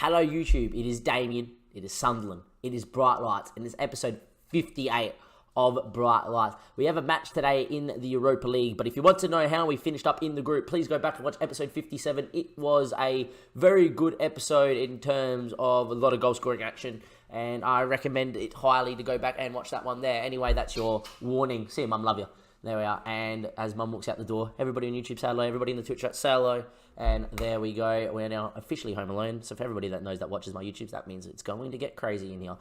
Hello YouTube, it is Damien, it is Sunderland, it is Bright Lights, and it's episode 58 of Bright Lights. We have a match today in the Europa League, but if you want to know how we finished up in the group, please go back and watch episode 57. It was a very good episode in terms of a lot of goal scoring action, and I recommend it highly to go back and watch that one there. Anyway, that's your warning. See you, Mum, love you. There we are, and as Mum walks out the door, everybody on YouTube say hello, everybody in the Twitch chat say hello, and there we go. We're now officially home alone, so for everybody that knows that watches my YouTubes, that means it's going to get crazy in here.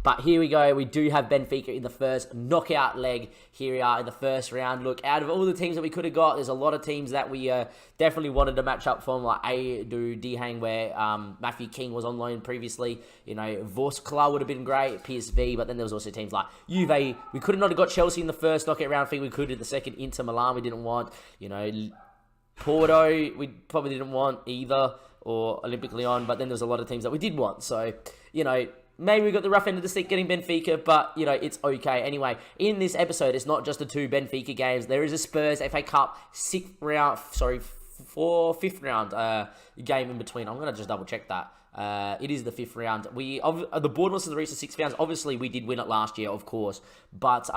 But here we go, we do have Benfica in the first knockout leg. Here we are in the first round. Look, out of all the teams that we could have got, there's a lot of teams that we definitely wanted to match up from, like Adu Dihang, where Matthew King was on loan previously. You know, Vorskla would have been great, PSV, but then there was also teams like Juve. We could have not have got Chelsea in the first knockout round. I think we could in the second. Inter Milan we didn't want. You know, Porto we probably didn't want either, or Olympic Lyon, but then there was a lot of teams that we did want. So, you know, maybe we got the rough end of the stick getting Benfica, but, you know, it's okay. Anyway, in this episode, it's not just the two Benfica games. There is a Spurs FA Cup fifth round game in between. I'm going to just double check that. It is the fifth round. The board wants to reach the sixth rounds. Obviously, we did win it last year, of course, but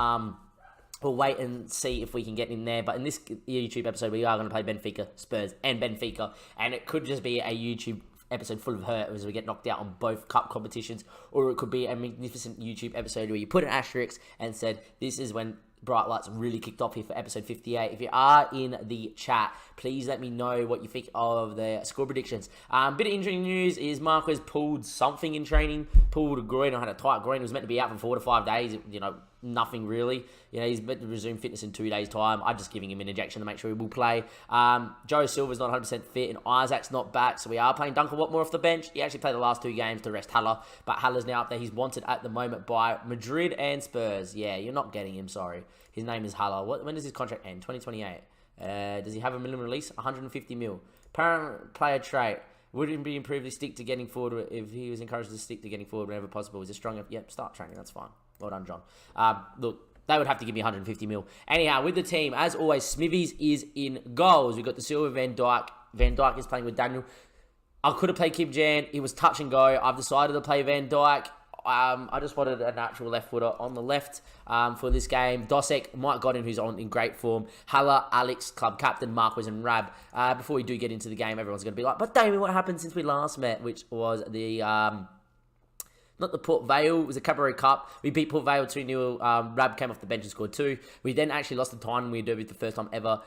we'll wait and see if we can get in there. But in this YouTube episode, we are going to play Benfica, Spurs, and Benfica, and it could just be a YouTube episode full of hurt as we get knocked out on both cup competitions, or it could be a magnificent YouTube episode where you put an asterisk and said this is when Bright Lights really kicked off here for episode 58. If you are in the chat, please let me know what you think of the score predictions. Bit of injury news is Marquez pulled something in training, pulled a groin or had a tight groin. He was meant to be out for 4 to 5 days. You know, nothing really. You know, he's meant to resume fitness in 2 days' time. I'm just giving him an injection to make sure he will play. Joe Silva's not 100% fit, and Isaac's not back, so we are playing Duncan Watmore off the bench. He actually played the last 2 games to rest Haller, but Haller's now up there. He's wanted at the moment by Madrid and Spurs. Yeah, you're not getting him, sorry. His name is Haller. When does his contract end? 2028. Does he have a minimum release? 150 mil. Apparent player trait. Would it be improved to stick to getting forward if he was encouraged to stick to getting forward whenever possible? Is it strong enough? Yep, start training. That's fine. Well done, John. Look, they would have to give me 150 mil. Anyhow, with the team, as always, Smithies is in goals. We've got the Silva, Van Dijk. Van Dijk is playing with Daniel. I could have played Kim Jan. It was touch and go. I've decided to play Van Dijk. I just wanted a natural left footer on the left for this game. Dosek, Mike Godin, who's in great form. Haller, Alex, club captain, Marquez, and Rab. Before we do get into the game, everyone's going to be like, but Damien, what happened since we last met? Which was the not the Port Vale, it was a Cabaret Cup. We beat Port Vale 2-0. Rab came off the bench and scored 2. We then actually lost the time we derby for the first time ever.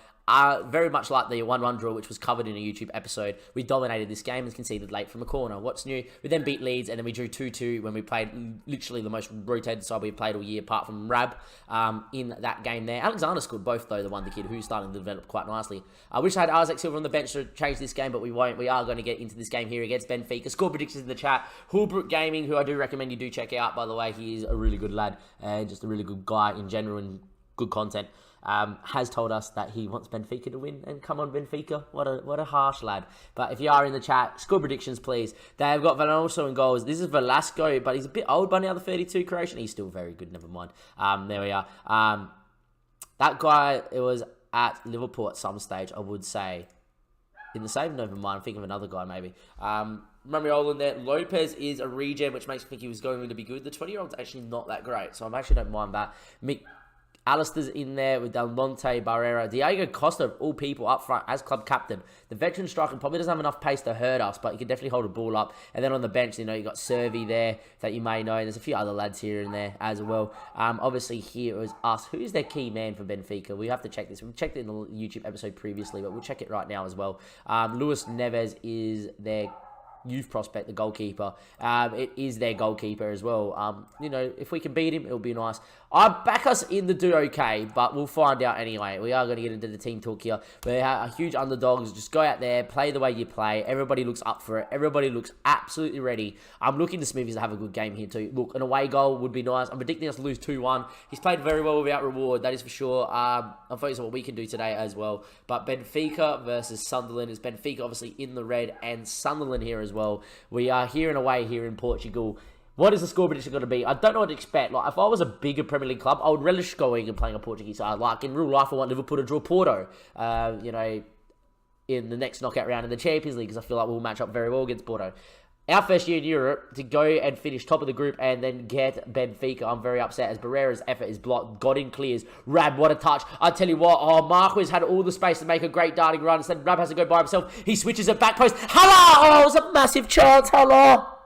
Very much like the 1-1 draw, which was covered in a YouTube episode. We dominated this game and conceded late from a corner. What's new? We then beat Leeds, and then we drew 2-2 when we played literally the most rotated side we've played all year, apart from Rab in that game there. Alexander scored both, though, the wonder kid, who's starting to develop quite nicely. I wish I had Isaac Silva on the bench to change this game, but we won't. We are going to get into this game here against Benfica. Score predictions in the chat. Hulbrook Gaming, who I do recommend you do check out, by the way. He is a really good lad and just a really good guy in general and good content. Has told us that he wants Benfica to win, and come on Benfica, what a harsh lad. But if you are in the chat, score predictions please. They have got Van Olsen in goals. This is Velasco, but he's a bit old by now, the 32 Croatian. He's still very good, never mind. There we are. That guy, it was at Liverpool at some stage, I would say. In the same, never mind, I'm thinking of another guy maybe. Ramiola in there. Lopez is a regen, which makes me think he was going to be good. The 20-year-old's actually not that great, so I actually don't mind that. Alistair's in there with Del Monte, Barrera. Diego Costa, of all people, up front as club captain. The veteran striker probably doesn't have enough pace to hurt us, but he can definitely hold a ball up. And then on the bench, you know, you got Servi there that you may know. And there's a few other lads here and there as well. Obviously, here it was us. Who is their key man for Benfica? We have to check this. We've checked it in the YouTube episode previously, but we'll check it right now as well. Luis Neves is their youth prospect, the goalkeeper. It is their goalkeeper as well. You know, if we can beat him, it'll be nice. I back us in the do okay, but we'll find out anyway. We are going to get into the team talk here. We are huge underdogs. Just go out there, play the way you play. Everybody looks up for it. Everybody looks absolutely ready. I'm looking to Smithies to have a good game here too. Look, an away goal would be nice. I'm predicting us to lose 2-1. He's played very well without reward, that is for sure. I'm focused on what we can do today as well. But Benfica versus Sunderland is Benfica obviously in the red, and Sunderland here as well. We are here and away here in Portugal. What is the score prediction going to be? I don't know what to expect. Like, if I was a bigger Premier League club, I would relish going and playing a Portuguese side. Like, in real life, I want Liverpool to draw Porto, you know, in the next knockout round in the Champions League, because I feel like we'll match up very well against Porto. our first year in Europe, to go and finish top of the group and then get Benfica. I'm very upset as Barrera's effort is blocked. Godin clears. Rab, what a touch. I tell you what, Marquez had all the space to make a great darting run. Instead, Rab has to go by himself. He switches it back post. Hala! Oh, it was a massive chance. Hala!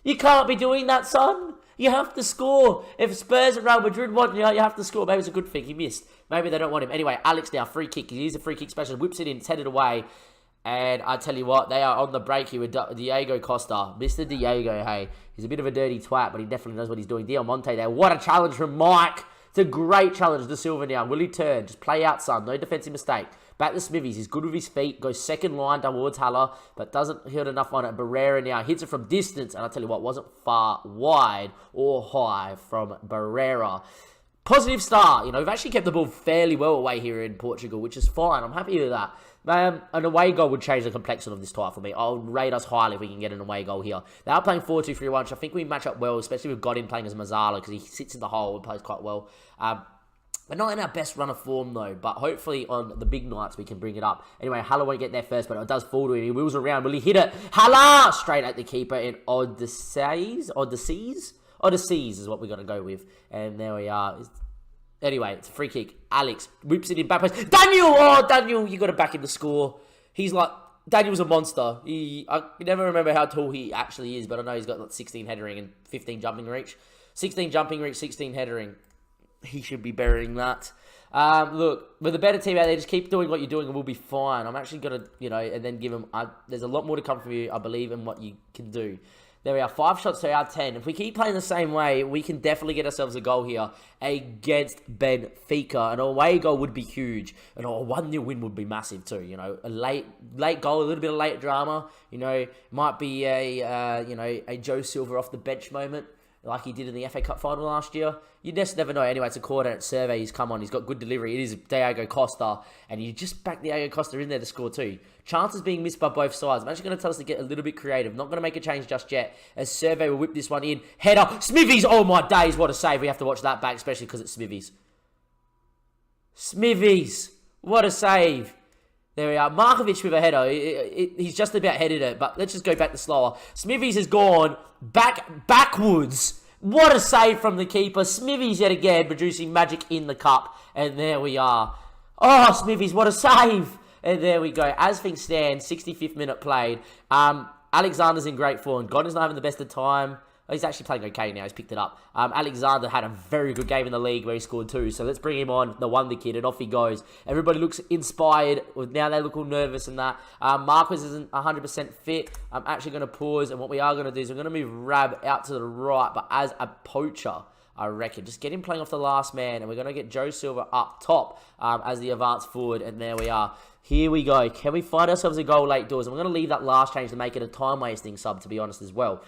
You can't be doing that, son. You have to score. If Spurs and Real Madrid want you, you have to score. Maybe it's a good thing. He missed. Maybe they don't want him. Anyway, Alex now, free kick. He's a free kick specialist. Whips it in. It's headed away. And I tell you what, they are on the break here with Diego Costa. Mr. Diego, hey. He's a bit of a dirty twat, but he definitely knows what he's doing. Diamante there. What a challenge from Mike. It's a great challenge to Silva now. Will he turn? Just play out, son. No defensive mistake. Back to Smithies. He's good with his feet. Goes second line towards Haller, but doesn't hit enough on it. Barrera now hits it from distance. And I tell you what, wasn't far wide or high from Barrera. Positive start. You know, we've actually kept the ball fairly well away here in Portugal, which is fine. I'm happy with that. An away goal would change the complexion of this tie for me. I'll rate us highly if we can get an away goal here. They are playing 4-2-3-1, which I think we match up well, especially with Godin playing as Mazzala, because he sits in the hole and plays quite well. We're not in our best run of form, though, but hopefully on the big nights we can bring it up. Anyway, Haller won't get there first, but it does fall to him. He wheels around. Will he hit it? Haller! Straight at the keeper in Odysseys is what we're going to go with. And there we are. Anyway, it's a free kick. Alex whips it in back post. Daniel! Oh, Daniel, you got to back him to score. He's like, Daniel's a monster. I never remember how tall he actually is, but I know he's got like 16 headering and 15 jumping reach. 16 jumping reach, 16 headering. He should be burying that. Look, with a better team out there, just keep doing what you're doing and we'll be fine. I'm actually going to, and then give him... there's a lot more to come from you. I believe in what you can do. There we are, 5 shots to our 10. If we keep playing the same way, we can definitely get ourselves a goal here against Benfica. An away goal would be huge. And a 1-0 win would be massive too. You know, a late goal, a little bit of late drama. You know, might be a Joe Silva off the bench moment, like he did in the FA Cup final last year. You just never know. Anyway, it's a coordinate survey. He's come on. He's got good delivery. It is Diego Costa. And you just back Diego Costa in there to score too. Chances being missed by both sides. I'm actually going to tell us to get a little bit creative. Not going to make a change just yet. As Survey will whip this one in. Header. Smithies. Oh my days. What a save. We have to watch that back, especially because it's Smithies. Smithies. What a save. There we are. Markovic with a header. He's just about headed it. But let's just go back to slower. Smithies has gone backwards. What a save from the keeper. Smithies yet again producing magic in the cup. And there we are. Oh, Smithies, what a save. And there we go. As things stand, 65th minute played. Alexander's in great form. Godin's not having the best of time. Oh, he's actually playing okay now. He's picked it up. Alexander had a very good game in the league where he scored 2. So let's bring him on, the wonder kid, and off he goes. Everybody looks inspired. Now they look all nervous and that. Marquez isn't 100% fit. I'm actually going to pause. And what we are going to do is we're going to move Rab out to the right, but as a poacher, I reckon. Just get him playing off the last man. And we're going to get Joe Silva up top as the advance forward. And there we are. Here we go. Can we find ourselves a goal late doors? And we're going to leave that last change to make it a time-wasting sub, to be honest, as well.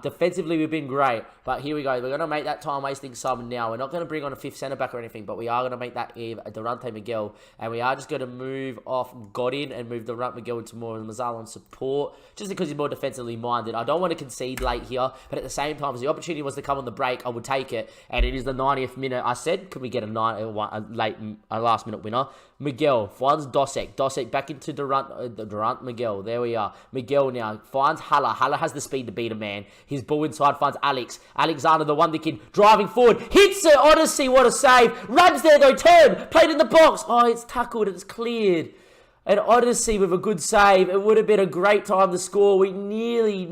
Defensively, we've been great. But here we go. We're going to make that time-wasting sub now. We're not going to bring on a 5th centre-back or anything, but we are going to make that Durante Miguel. And we are just going to move off Godin and move Durante Miguel into more of Mazzala on support, just because he's more defensively minded. I don't want to concede late here, but at the same time, if the opportunity was to come on the break, I would take it. And it is the 90th minute. I said, could we get a last-minute winner? Miguel finds Dosek. Dosek back into Durant Miguel. There we are. Miguel now finds Haller. Haller has the speed to beat a man. His ball inside finds Alex. Alexander, the wonder kid, driving forward. Hits it. Odyssey, what a save. Rab's there though. Turn. Played in the box. Oh, it's tackled and it's cleared. And Odyssey with a good save. It would have been a great time to score. We nearly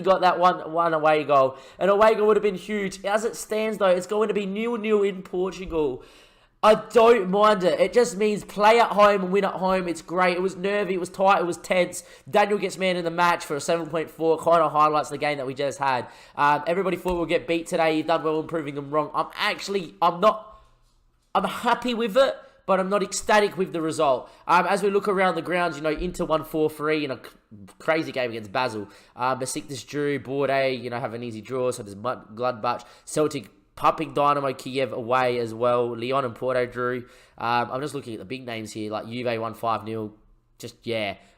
got that one away goal. An away goal would have been huge. As it stands though, it's going to be 0-0 in Portugal. I don't mind it. It just means play at home and win at home. It's great. It was nervy. It was tight. It was tense. Daniel gets man in the match for a 7.4. Kind of highlights the game that we just had. Everybody thought we'll get beat today. You've done well in proving them wrong. I'm happy with it, but I'm not ecstatic with the result. As we look around the grounds, Inter won 4-3 in a crazy game against Basel. Besiktas drew. Bordeaux, have an easy draw. So there's Gladbach. Celtic pumping Dynamo Kiev away as well. Lyon and Porto drew. I'm just looking at the big names here, like Juve won 5-0.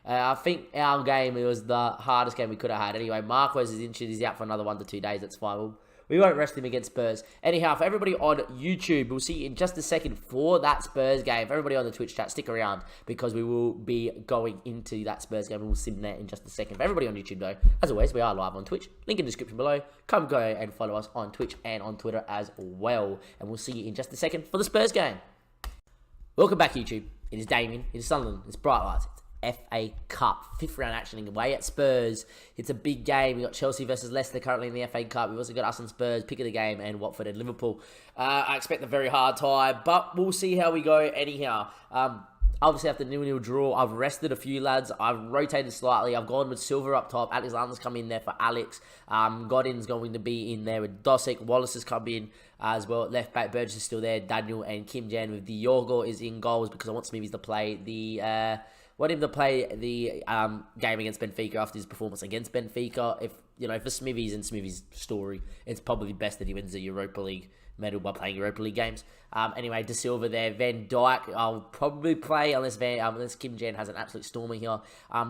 I think our game, it was the hardest game we could have had. Anyway, Marquez is injured. He's out for another 1 to 2 days. That's fine. we won't rest him against Spurs. Anyhow, for everybody on YouTube, we'll see you in just a second for that Spurs game. For everybody on the Twitch chat, stick around because we will be going into that Spurs game and we'll sit in there in just a second. For everybody on YouTube, though, as always, we are live on Twitch. Link in the description below. Come go and follow us on Twitch and on Twitter as well. And we'll see you in just a second for the Spurs game. Welcome back, YouTube. It is Damien. It is Sunderland. It's Bright Lights. FA Cup, 5th round action away at Spurs. It's a big game. We've got Chelsea versus Leicester currently in the FA Cup. We've also got us and Spurs, pick of the game, and Watford and Liverpool. I expect a very hard tie, but we'll see how we go anyhow. Obviously, after 0-0 draw, I've rested a few lads. I've rotated slightly. I've gone with Silver up top. Alexander's come in there for Alex. Godin's going to be in there with Dosek. Wallace has come in as well. Left back, Burgess is still there. Daniel and Kim Jan with Diogo is in goals because I want Smithies to play the... game against Benfica after his performance against Benfica. If for Smithies and Smithies' story, it's probably best that he wins the Europa League medal by playing Europa League games. Anyway, De Silva there. Van Dijk, I'll probably play unless Kim Jan has an absolute stormer here.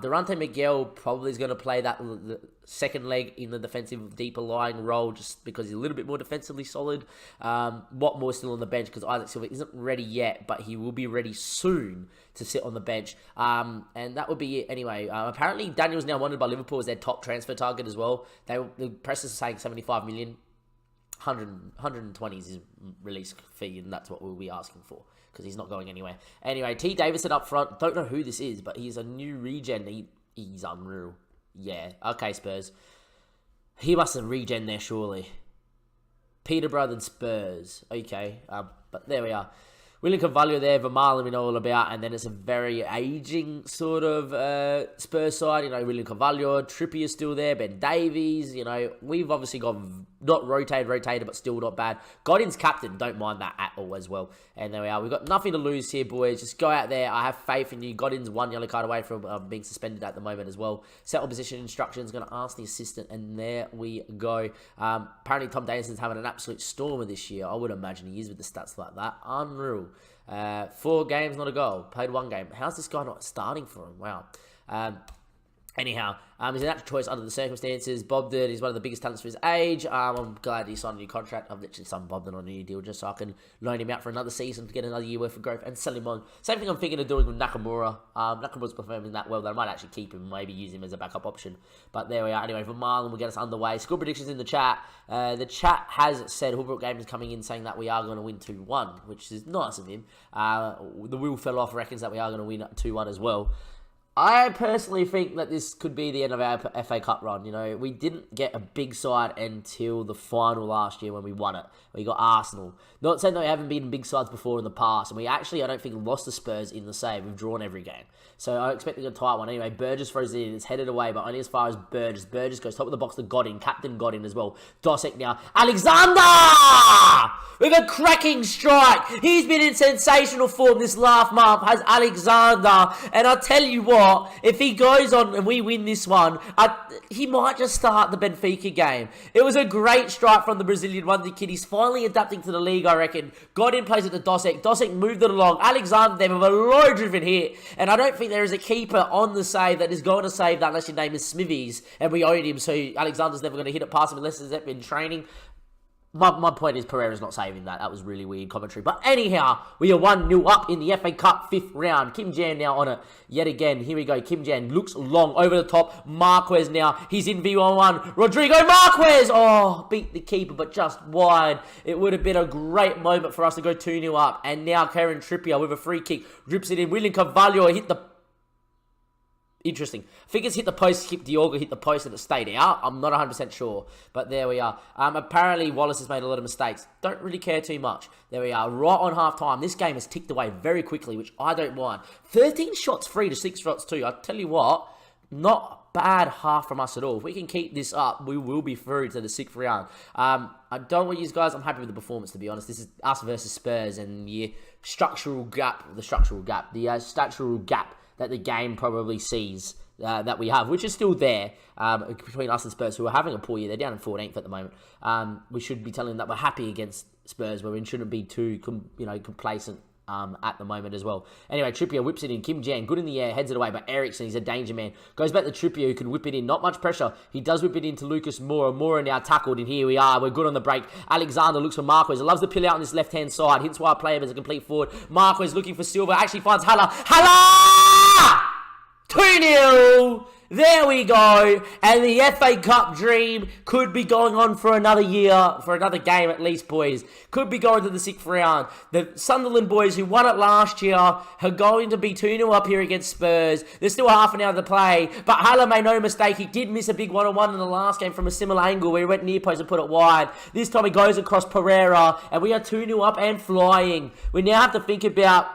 Durante Miguel probably is going to play the second leg in the defensive, deeper lying role just because he's a little bit more defensively solid. Watmore's still on the bench because Isaac Silva isn't ready yet, but he will be ready soon to sit on the bench. And that would be it anyway. Apparently, Daniel's now wanted by Liverpool as their top transfer target as well. The press is saying 75 million. 120 is his release fee, and that's what we'll be asking for because he's not going anywhere. Anyway, T. Davison up front. Don't know who this is, but he's a new regen. He's unreal. Yeah. Okay, Spurs. He must have regen there, surely. Peterborough and Spurs. Okay. But there we are. William Carvalho there, Vermaelen we know all about, and then it's a very aging sort of Spurs side. William Carvalho, Trippier's still there, Ben Davies. We've obviously got not rotated, but still not bad. Godin's captain, don't mind that at all as well. And there we are. We've got nothing to lose here, boys. Just go out there. I have faith in you. Godin's 1 yellow card away from being suspended at the moment as well. Settle position instructions, going to ask the assistant, and there we go. Apparently, Tom Davison's having an absolute stormer this year. I would imagine he is with the stats like that. Unreal. 4 games, not a goal. Played 1 game. How's this guy not starting for him? Wow. Anyhow, he's a natural choice under the circumstances. Bobden, he's one of the biggest talents for his age. I'm glad he signed a new contract. I've literally signed Bobden on a new deal just so I can loan him out for another season to get another year worth of growth and sell him on. Same thing I'm thinking of doing with Nakamura. Nakamura's performing that well that I might actually keep him, maybe use him as a backup option. But there we are. Anyway, Vermaelen will get us underway. Score predictions in the chat. The chat has said Holbrook Gaming is coming in saying that we are going to win 2-1, which is nice of him. The wheel fell off reckons that we are going to win 2-1 as well. I personally think that this could be the end of our FA Cup run. We didn't get a big side until the final last year when we won it. We got Arsenal. Not saying that we haven't been big sides before in the past. And we actually, I don't think, lost the Spurs in the save. We've drawn every game. So I'm expecting a tight one. Anyway, Burgess throws it in. It's headed away, but only as far as Burgess. Burgess goes top of the box to Godin. Captain Godin as well. Dosek now. Alexander! With a cracking strike. He's been in sensational form this last month, has Alexander. And I'll tell you what, if he goes on and we win this one, he might just start the Benfica game. It was a great strike from the Brazilian wonder kid. He's finally adapting to the league, I reckon. Godin plays at the Dosek. Dosek moved it along. Alexander there with a low-driven hit. And I don't think there is a keeper on the save that is going to save that unless your name is Smithies. And we own him, so Alexander's never going to hit it past him unless he's been training. My point is Pereira's not saving that. That was really weird commentary. But anyhow, we are 1-0 up in the FA Cup 5th round. Kim Jan now on it yet again. Here we go. Kim Jan looks long over the top. Marquez now. He's in V1-1. Rodrigo Marquez! Oh, beat the keeper, but just wide. It would have been a great moment for us to go 2-0 up. And now Kieran Trippier with a free kick. Rips it in. William Carvalho hit the... Interesting. Figures hit the post, Diogo hit the post and it stayed out. I'm not 100% sure, but there we are. Apparently, Wallace has made a lot of mistakes. Don't really care too much. There we are. Right on half-time. This game has ticked away very quickly, which I don't mind. 13 shots free to 6 shots 2. I tell you what, not bad half from us at all. If we can keep this up, we will be through to the 6th round. I don't want you guys. I'm happy with the performance, to be honest. This is us versus Spurs and the structural gap that the game probably sees that we have, which is still there between us and Spurs, who are having a poor year. They're down in 14th at the moment. We should be telling them that we're happy against Spurs, where we shouldn't be too complacent at the moment as well. Anyway, Trippier whips it in. Kim Jan, good in the air, heads it away, but Eriksen, he's a danger man. Goes back to Trippier, who can whip it in. Not much pressure. He does whip it into Lucas Moura. Moura now tackled, and here we are. We're good on the break. Alexander looks for Marquez. He loves to peel out on this left-hand side. Hits wide player as a complete forward. Marquez looking for Silva. Actually finds Haller. Haller! 2-0! There we go. And the FA Cup dream could be going on for another year, for another game at least, boys. Could be going to the 6th round. The Sunderland boys who won it last year are going to be 2-0 up here against Spurs. There's still half an hour to play. But Haller made no mistake. He did miss a big 1-on-1 in the last game from a similar angle where he went near post and put it wide. This time he goes across Pereira. And we are 2-0 up and flying. We now have to think about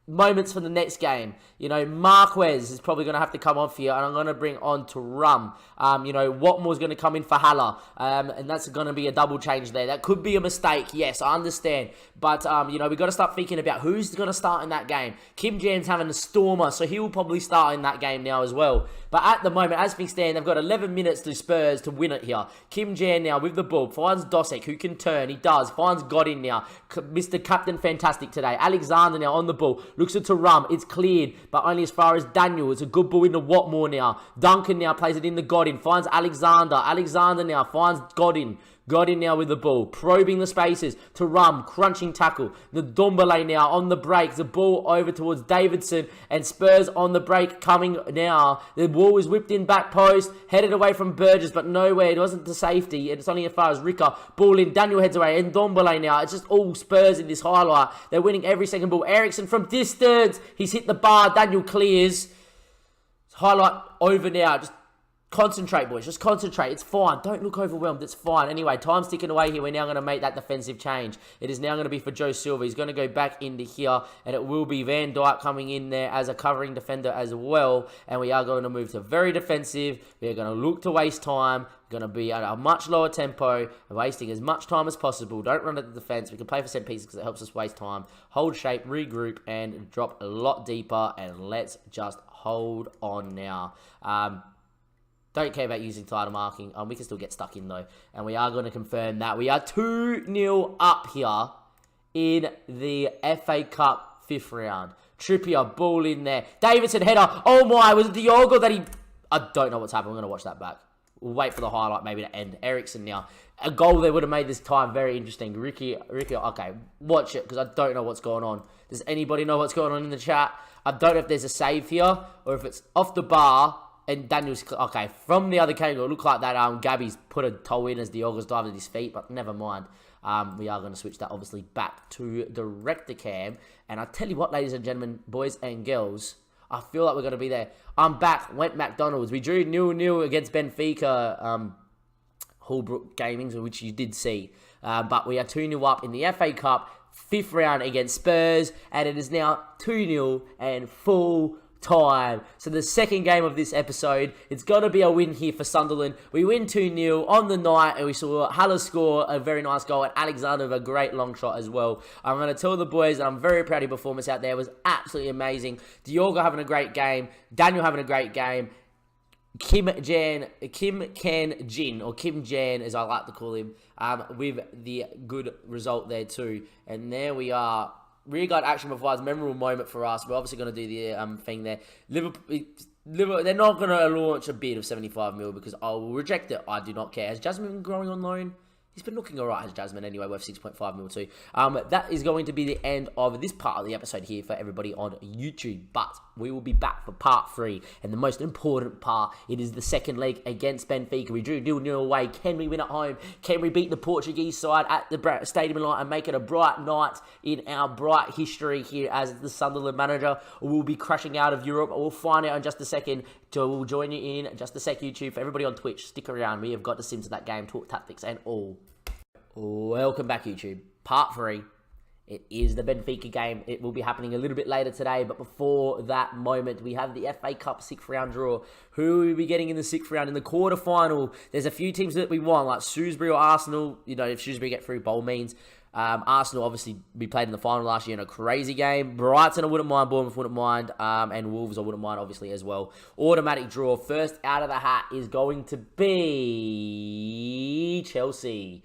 moments for the next game. You know, Marquez is probably going to have to come off here, and I'm going to bring on Thuram. Watmore's going to come in for Haller, and that's going to be a double change there. That could be a mistake, yes, I understand. But, we've got to start thinking about who's going to start in that game. Kim Jan's having a stormer, so he will probably start in that game now as well. But at the moment, as things stand, they've got 11 minutes to Spurs to win it here. Kim Jan now with the ball, finds Dosek, who can turn. He does. Finds Godin now. Mr. Captain Fantastic today. Alexander now on the ball. Looks at Thuram. It's cleared, but only as far as Daniel. It's a good ball into Watmore now. Duncan now plays it in the Godin. Finds Alexander. Alexander now finds Godin. Godin now with the ball, probing the spaces. Thuram, crunching tackle. The Ndombele now on the break. The ball over towards Davidson, and Spurs on the break coming now. The ball was whipped in back post, headed away from Burgess, but nowhere. It wasn't to safety. It's only as far as Ricker. Ball in, Daniel heads away, and Ndombele now. It's just all Spurs in this highlight. They're winning every second ball. Eriksen from distance. He's hit the bar. Daniel clears. Highlight over now. Just concentrate, boys. Just concentrate. It's fine. Don't look overwhelmed. It's fine. Anyway, time's ticking away here. We're now going to make that defensive change. It is now going to be for Joe Silva. He's going to go back into here, and it will be Van Dijk coming in there as a covering defender as well. And we are going to move to very defensive. We're going to look to waste time. Going to be at a much lower tempo, wasting as much time as possible. Don't run at the defense. We can play for set pieces because it helps us waste time. Hold shape, regroup, and drop a lot deeper. And let's just hold on now. Don't care about using title marking. We can still get stuck in though. And we are going to confirm that we are 2-0 up here in the FA Cup 5th round. Trippier, ball in there. Davidson, header. Oh my, was it Diogo that he... I don't know what's happened. I'm going to watch that back. We'll wait for the highlight maybe to end. Eriksen now. A goal there would have made this time very interesting. Ricky, okay, watch it because I don't know what's going on. Does anybody know what's going on in the chat? I don't know if there's a save here or if it's off the bar. And Daniel's... Okay, from the other angle, it looked like that Gabby's put a toe in as Diogo's dived at his feet, but never mind. We are going to switch that, obviously, back to director cam. And I tell you what, ladies and gentlemen, boys and girls, I feel like we're going to be there. I'm back. Went McDonald's. We drew 0-0 against Benfica Holbrook Gaming, which you did see. But we are 2-0 up in the FA Cup, 5th round against Spurs. And it is now 2-0 and full time. So the second game of this episode, it's got to be a win here for Sunderland. We win 2-0 on the night, and we saw Haller score a very nice goal, and Alexander with a great long shot as well. I'm going to tell the boys that I'm very proud of your performance out there. It was absolutely amazing. Diogo having a great game. Daniel having a great game. Kim Jan, or Kim Jan as I like to call him, with the good result there too. And there we are. Rear guard action provides a memorable moment for us. We're obviously going to do the thing there. Liverpool, they're not going to launch a bid of 75 mil because I will reject it. I do not care. Has Jasmine been growing on loan? He's been looking alright, has Jasmine, anyway, worth 6.5 mil too. That is going to be the end of this part of the episode here for everybody on YouTube. But we will be back for part 3. And the most important part, it is the second leg against Benfica. We drew 0-0 away. Can we win at home? Can we beat the Portuguese side at the Stadium Light and make it a bright night in our bright history here as the Sunderland manager? We'll be crashing out of Europe. We'll find out in just a second. So we'll join you in just a sec, YouTube. For everybody on Twitch, stick around. We have got the Sims of that game, talk tactics and all. Welcome back, YouTube. Part 3. It is the Benfica game. It will be happening a little bit later today, but before that moment, we have the FA Cup 6th round draw. Who will we be getting in the 6th round? In the quarterfinal, there's a few teams that we want, like Shrewsbury or Arsenal. You know, if Shrewsbury get through, bowl means. Arsenal, obviously, we played in the final last year in a crazy game. Brighton, I wouldn't mind. Bournemouth, wouldn't mind. And Wolves, I wouldn't mind, obviously, as well. Automatic draw. First out of the hat is going to be Chelsea.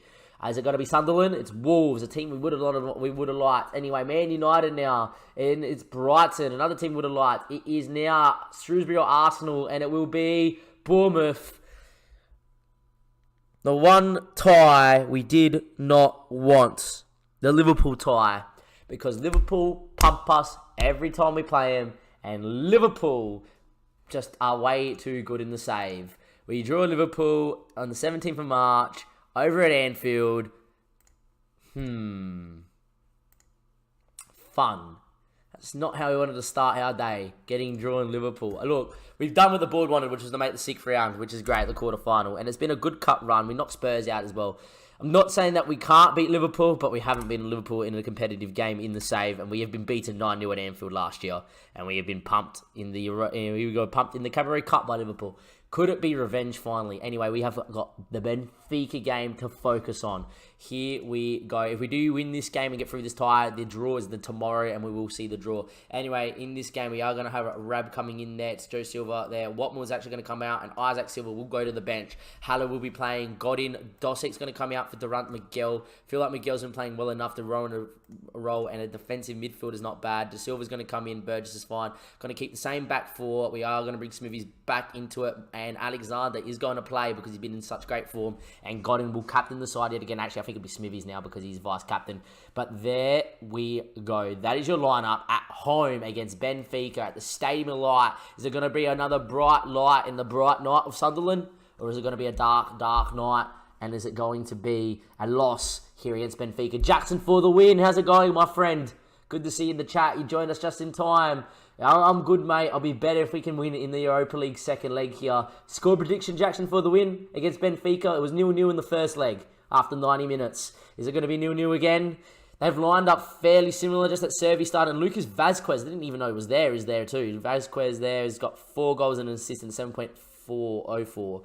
Is it going to be Sunderland? It's Wolves, a team we would have liked. Anyway, Man United now, and it's Brighton, another team we would have liked. It is now Shrewsbury or Arsenal, and it will be Bournemouth. The one tie we did not want, the Liverpool tie, because Liverpool pump us every time we play them, and Liverpool just are way too good in the save. We drew Liverpool on the 17th of March over at Anfield. Fun. That's not how we wanted to start our day, getting drawn Liverpool. Look, we've done what the board wanted, which was to make the 6th round, which is great, the quarterfinal. And it's been a good cup run. We knocked Spurs out as well. I'm not saying that we can't beat Liverpool, but we haven't beaten Liverpool in a competitive game in the save, and we have been beaten 9-0 at Anfield last year, and we have been pumped in the Cabaret Cup by Liverpool. Could it be revenge finally? Anyway, we have got the Benfica game to focus on. Here we go. If we do win this game and get through this tie, the draw is tomorrow, and we will see the draw. Anyway, in this game, we are going to have a Rab coming in there. It's Joe Silva there. Watmore is actually going to come out, and Isaac Silva will go to the bench. Haller will be playing. Godin. Dosek's going to come out for Durant Miguel. Feel like Miguel's been playing well enough to roll in a role, and a defensive midfield is not bad. De Silva's going to come in. Burgess is fine. Going to keep the same back four. We are going to bring Smithies back into it, and Alexander is going to play because he's been in such great form, and Godin will captain the side yet again. Actually, I think it'll be Smithies now because he's vice captain. But there we go. That is your lineup at home against Benfica at the Stadium of Light. Is it going to be another bright light in the bright night of Sunderland, or is it going to be a dark, dark night? And is it going to be a loss here against Benfica? Jackson for the win. How's it going, my friend? Good to see you in the chat. You joined us just in time. I'm good, mate. I'll be better if we can win in the Europa League second leg here. Score prediction, Jackson, for the win against Benfica. It was 0-0 in the first leg after 90 minutes. Is it going to be 0-0 again? They've lined up fairly similar, just that Servi started. And Lucas Vazquez, I didn't even know he was there, is there too. Vazquez there has got 4 goals and an assist in 7.404.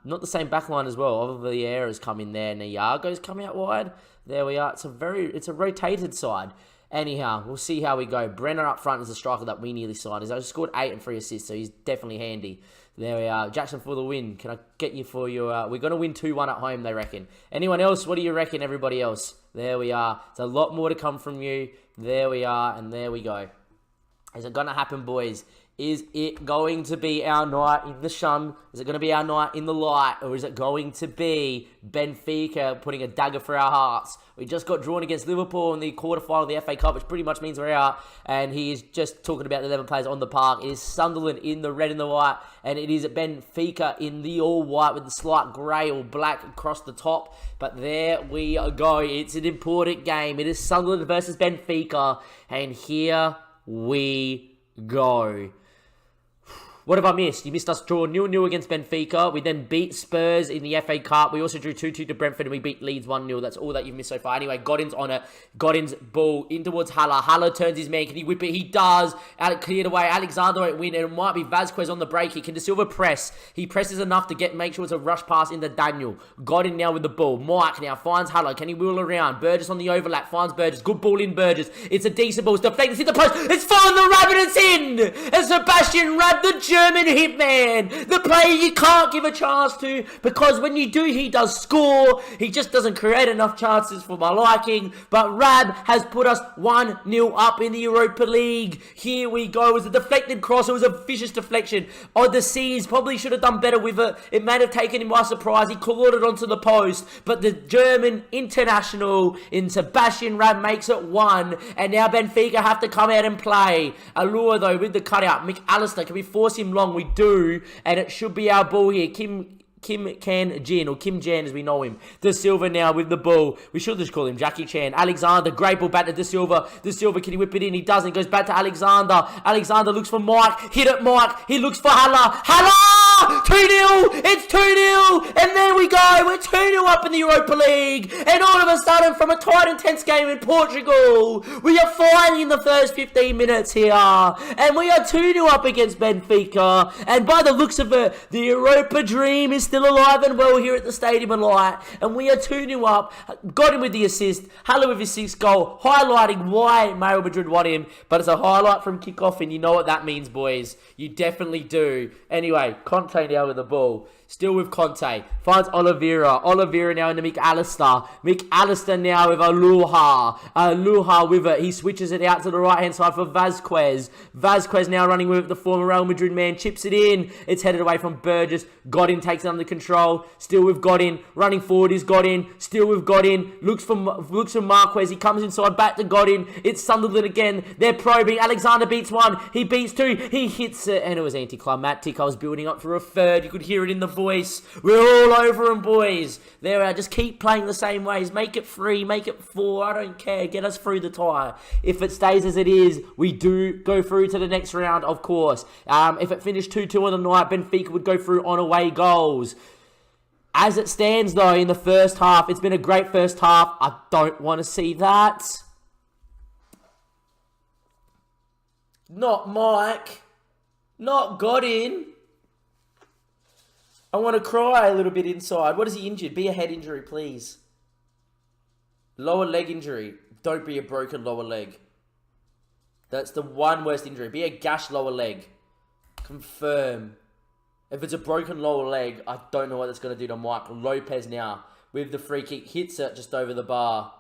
Not the same backline as well. Oliveira has come in there. Niago's come out wide. There we are. It's a rotated side. Anyhow, we'll see how we go. Brenner up front is a striker that we nearly signed. He's scored 8 and 3 assists, so he's definitely handy. There we are. Jackson for the win. Can I get you for your... we're going to win 2-1 at home, they reckon. Anyone else? What do you reckon, everybody else? There we are. It's a lot more to come from you. There we are, and there we go. Is it going to happen, boys? Is it going to be our night in the sun? Is it going to be our night in the light? Or is it going to be Benfica putting a dagger for our hearts? We just got drawn against Liverpool in the quarterfinal of the FA Cup, which pretty much means we're out. And he is just talking about the 11 players on the park. It is Sunderland in the red and the white. And it is Benfica in the all white with the slight grey or black across the top. But there we go. It's an important game. It is Sunderland versus Benfica. And here we go. What have I missed? You missed us draw 0-0 against Benfica. We then beat Spurs in the FA Cup. We also drew 2-2 to Brentford, and we beat Leeds 1-0. That's all that you've missed so far. Anyway, Godin's on it. Godin's ball in towards Haller. Haller turns his man. Can he whip it? He does. Cleared away. Alexander won't win. It might be Vazquez on the break. He can De Silva press. He presses enough to make sure it's a rush pass into Daniel. Godin now with the ball. Mike now finds Haller. Can he wheel around? Burgess on the overlap. Finds Burgess. Good ball in Burgess. It's a decent ball. It's deflected. It's in the post. It's following the Rabbit. It's in. And Sebastian Rab, the German hitman, the player you can't give a chance to, because when you do, he does score. He just doesn't create enough chances for my liking. But Rab has put us 1-0 up in the Europa League. Here we go. It was a deflected cross. It was a vicious deflection. Odysseus probably should have done better with it. It may have taken him by surprise. He clawed it onto the post, but the German international in Sebastian Rab makes it 1, and now Benfica have to come out and play. Allure though with the cutout. McAllister, can we force him long? We do, and it should be our ball here. Kim Can Jin, or Kim Jan as we know him. De Silva now with the ball. We should just call him Jackie Chan. Alexander, great ball back to De Silva. De Silva, can he whip it in? He doesn't. He goes back to Alexander. Alexander looks for Mike. Hit it, Mike. He looks for Haller. Haller! 2-0! It's 2-0! And there we go. We're 2-0 up in the Europa League. And all of a sudden, from a tight, intense game in Portugal, we are fighting in the first 15 minutes here. And we are 2-0 up against Benfica. And by the looks of it, the Europa dream is still alive and well here at the Stadium of Light. And we are 2-0 up. Got him with the assist. Haller with his 6th goal. Highlighting why Real Madrid won him. But it's a highlight from kickoff, and you know what that means, boys. You definitely do. Anyway, Conte now with the ball. Still with Conte. Finds Oliveira. Oliveira now into McAllister. McAllister now with Aluha. Aluha with it. He switches it out to the right-hand side for Vazquez. Vazquez now running with it. The former Real Madrid man chips it in. It's headed away from Burgess. Godin takes it under control. Still with Godin. Running forward is Godin. Still with Godin. Looks for Marquez. He comes inside. Back to Godin. It's Sunderland again. They're probing. Alexander beats one. He beats two. He hits it. And it was anticlimactic. I was building up for a third. You could hear it in the voice. We're all over them, boys. There we are. Just keep playing the same ways. Make it 3. Make it 4. I don't care. Get us through the tie. If it stays as it is, we do go through to the next round, of course. If it finished 2-2 on the night, Benfica would go through on away goals. As it stands, though, in the first half, it's been a great first half. I don't want to see that. Not Mike. Not Godin. I want to cry a little bit inside. What is he injured? Be a head injury, please. Lower leg injury. Don't be a broken lower leg. That's the one worst injury. Be a gashed lower leg. Confirm. If it's a broken lower leg, I don't know what that's going to do to Mike. Lopez now with the free kick. Hits it just over the bar.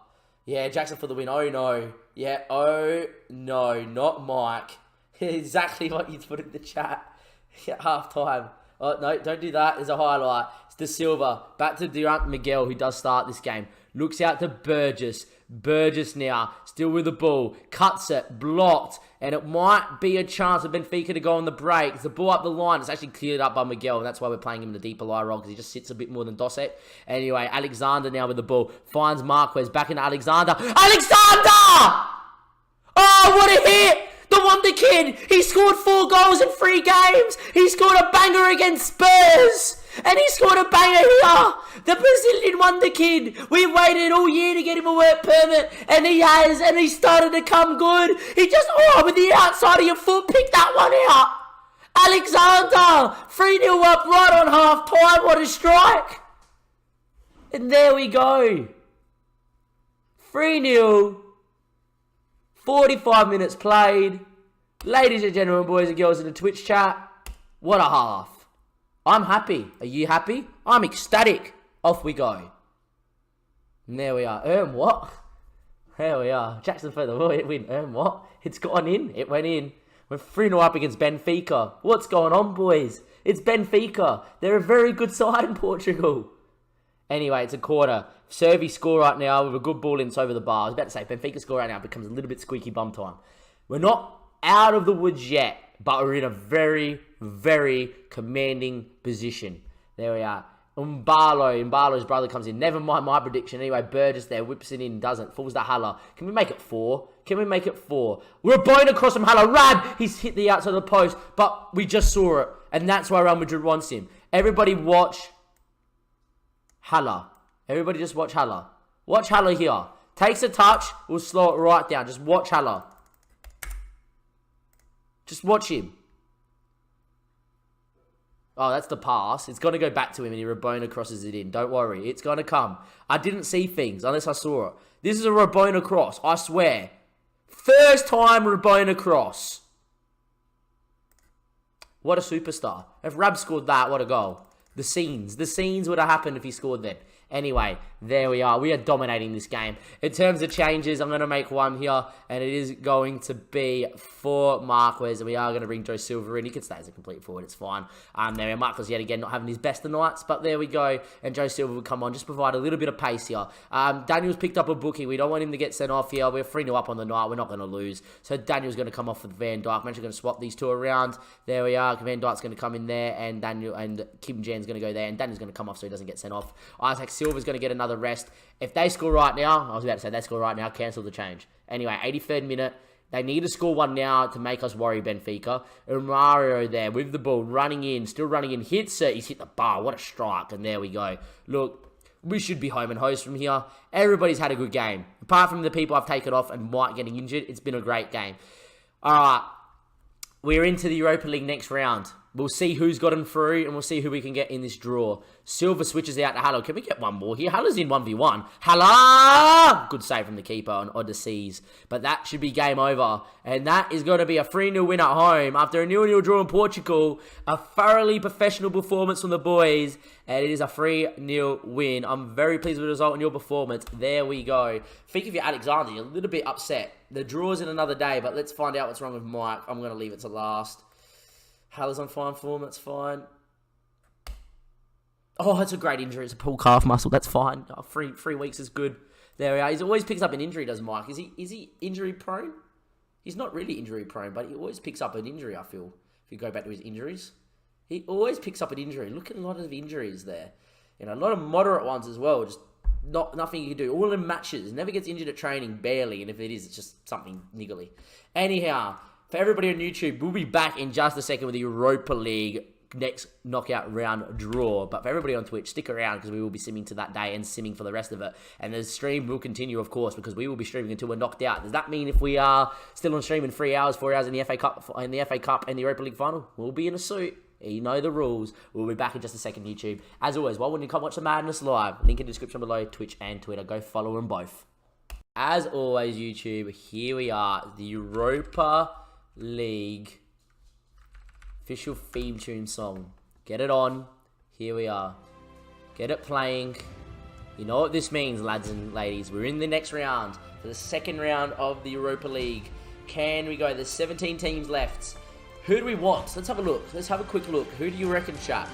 Yeah, Jackson for the win. Oh, no. Yeah, oh, no. Not Mike. Exactly what you put in the chat at half-time. Oh, no, don't do that. There's a highlight. It's De Silva. Back to Durant Miguel, who does start this game. Looks out to Burgess. Burgess now. Still with the ball. Cuts it. Blocked. And it might be a chance for Benfica to go on the break. It's the ball up the line. It's actually cleared up by Miguel. And that's why we're playing him in the deeper lie role. Because he just sits a bit more than Dosset. Anyway, Alexander now with the ball. Finds Marquez. Back into Alexander. Alexander! Oh, what a hit! The Wonder Kid, he scored 4 goals in 3 games. He scored a banger against Spurs. And he scored a banger here. The Brazilian Wonder Kid. We waited all year to get him a work permit. And he has. And he started to come good. He just, with the outside of your foot, picked that one out. Alexander, 3-0 up right on half time. What a strike. And there we go. 3-0. 45 minutes played. Ladies and gentlemen, boys and girls in the Twitch chat, what a half. I'm happy. Are you happy? I'm ecstatic. Off we go. And there we are. What? There we are. Jackson for the win. What? It's gone in. It went in. We're 3-0 up against Benfica. What's going on, boys? It's Benfica. They're a very good side in Portugal. Anyway, it's a quarter. Servi score right now with a good ball in over the bar. I was about to say, Benfica score right now becomes a little bit squeaky bum time. We're not out of the woods yet, but we're in a very, very commanding position. There we are. Umbalo's brother comes in. Never mind my prediction. Anyway, Burgess there, whips it in, doesn't. Falls to Haller. Can we make it 4? Can we make it 4? We're a bone across from Haller. Rab! He's hit the outside of the post, but we just saw it. And that's why Real Madrid wants him. Everybody watch Haller. Everybody just watch Haller. Watch Haller here. Takes a touch. We'll slow it right down. Just watch Haller. Just watch him. Oh, that's the pass. It's going to go back to him and he Rabona crosses it in. Don't worry. It's going to come. I didn't see things unless I saw it. This is a Rabona cross. I swear. First time Rabona cross. What a superstar. If Rab scored that, what a goal. The scenes would have happened if he scored then. Anyway, there we are. We are dominating this game. In terms of changes, I'm going to make one here, and it is going to be for Marquez, and we are going to bring Joe Silva in. He can stay as a complete forward. It's fine. There, Marquez yet again not having his best of nights, but there we go. And Joe Silva will come on, just provide a little bit of pace here. Daniel's picked up a booking. We don't want him to get sent off here. We're 3-0 up on the night. We're not going to lose. So Daniel's going to come off with Van Dijk. I'm actually going to swap these two around. There we are. Van Dijk's going to come in there, and Daniel and Kim Jan's going to go there, and Daniel's going to come off so he doesn't get sent off. Isaac Silva's going to get another rest. If they score right now, I was about to say they score right now, cancel the change. Anyway, 83rd minute. They need to score one now to make us worry Benfica. And Mario there with the ball, running in, still running in. Hits it. He's hit the bar. What a strike. And there we go. Look, we should be home and host from here. Everybody's had a good game. Apart from the people I've taken off and Mike getting injured, it's been a great game. All right. We're into the Europa League next round. We'll see who's gotten through, and we'll see who we can get in this draw. Silver switches out to Haller. Can we get one more here? Haller's in 1v1. Haller! Good save from the keeper on Odysseys. But that should be game over. And that is going to be a 3-0 win at home. After a 0-0 draw in Portugal, a thoroughly professional performance from the boys. And it is a 3-0 win. I'm very pleased with the result and your performance. There we go. Think of you, Alexander. You're a little bit upset. The draw's in another day, but let's find out what's wrong with Mike. I'm going to leave it to last. Haller's on fine form, that's fine. Oh, that's a great injury. It's a pulled calf muscle, that's fine. Oh, 3 weeks is good. There we are. He always picks up an injury, does Mike? Is he injury prone? He's not really injury prone, but he always picks up an injury, I feel. If you go back to his injuries. He always picks up an injury. Look at a lot of injuries there. You know, a lot of moderate ones as well. Just nothing you can do. All in matches. Never gets injured at training, barely. And if it is, it's just something niggly. Anyhow, for everybody on YouTube, we'll be back in just a second with the Europa League next knockout round draw. But for everybody on Twitch, stick around because we will be simming to that day and simming for the rest of it. And the stream will continue, of course, because we will be streaming until we're knocked out. Does that mean if we are still on stream in 3 hours, 4 hours in the FA Cup and the Europa League final, we'll be in a suit? You know the rules. We'll be back in just a second, YouTube. As always, why wouldn't you come watch the madness live? Link in the description below, Twitch and Twitter. Go follow them both. As always, YouTube, here we are, the Europa League official theme tune song. Get it on. Here we are. Get it playing. You know what this means, lads and ladies. We're in the next round. For the second round of the Europa League. Can we go? There's 17 teams left. Who do we want? Let's have a look. Let's have a quick look. Who do you reckon, chat?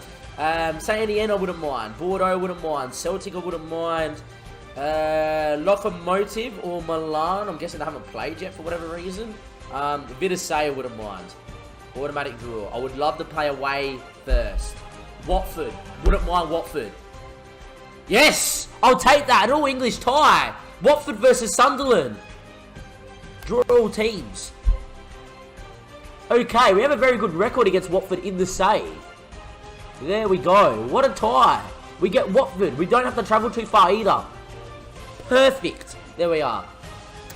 Say Indiana, I wouldn't mind. Bordeaux, wouldn't mind. Celtic, I wouldn't mind. Locomotive or Milan. I'm guessing they haven't played yet for whatever reason. Vidasea wouldn't mind. Automatic draw. I would love to play away first. Watford. Wouldn't mind Watford. Yes! I'll take that. An all-English tie. Watford versus Sunderland. Draw all teams. Okay, we have a very good record against Watford in the save. There we go. What a tie. We get Watford. We don't have to travel too far either. Perfect. There we are.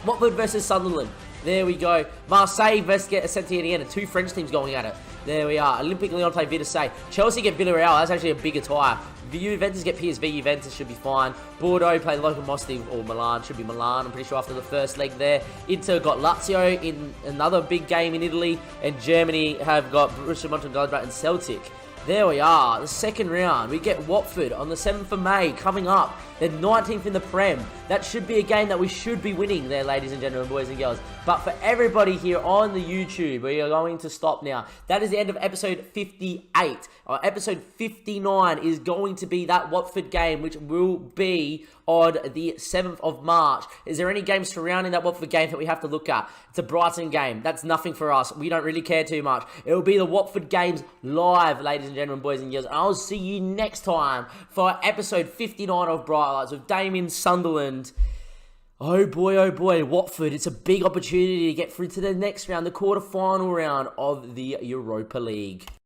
Watford versus Sunderland. There we go. Marseille versus Saint-Etienne. 2 French teams going at it. There we are. Olympique Lyon play Vidasea. Chelsea get Villarreal. That's actually a bigger tie. Juventus get PSV. Juventus should be fine. Bordeaux play Locomotive or Milan. Should be Milan, I'm pretty sure, after the first leg there. Inter got Lazio in another big game in Italy. And Germany have got Borussia Mönchengladbach and Celtic. There we are, the second round. We get Watford on the 7th of May coming up. They're 19th in the Prem. That should be a game that we should be winning there, ladies and gentlemen, boys and girls. But for everybody here on the YouTube, we are going to stop now. That is the end of episode 58. Episode 59 is going to be that Watford game, which will be on the 7th of March. Is there any games surrounding that Watford game that we have to look at? It's a Brighton game. That's nothing for us. We don't really care too much. It will be the Watford games live, ladies and gentlemen, boys and girls. And I'll see you next time for episode 59 of Bright Lights with Damien Sunderland. Oh boy, Watford. It's a big opportunity to get through to the next round, the quarter-final round of the Europa League.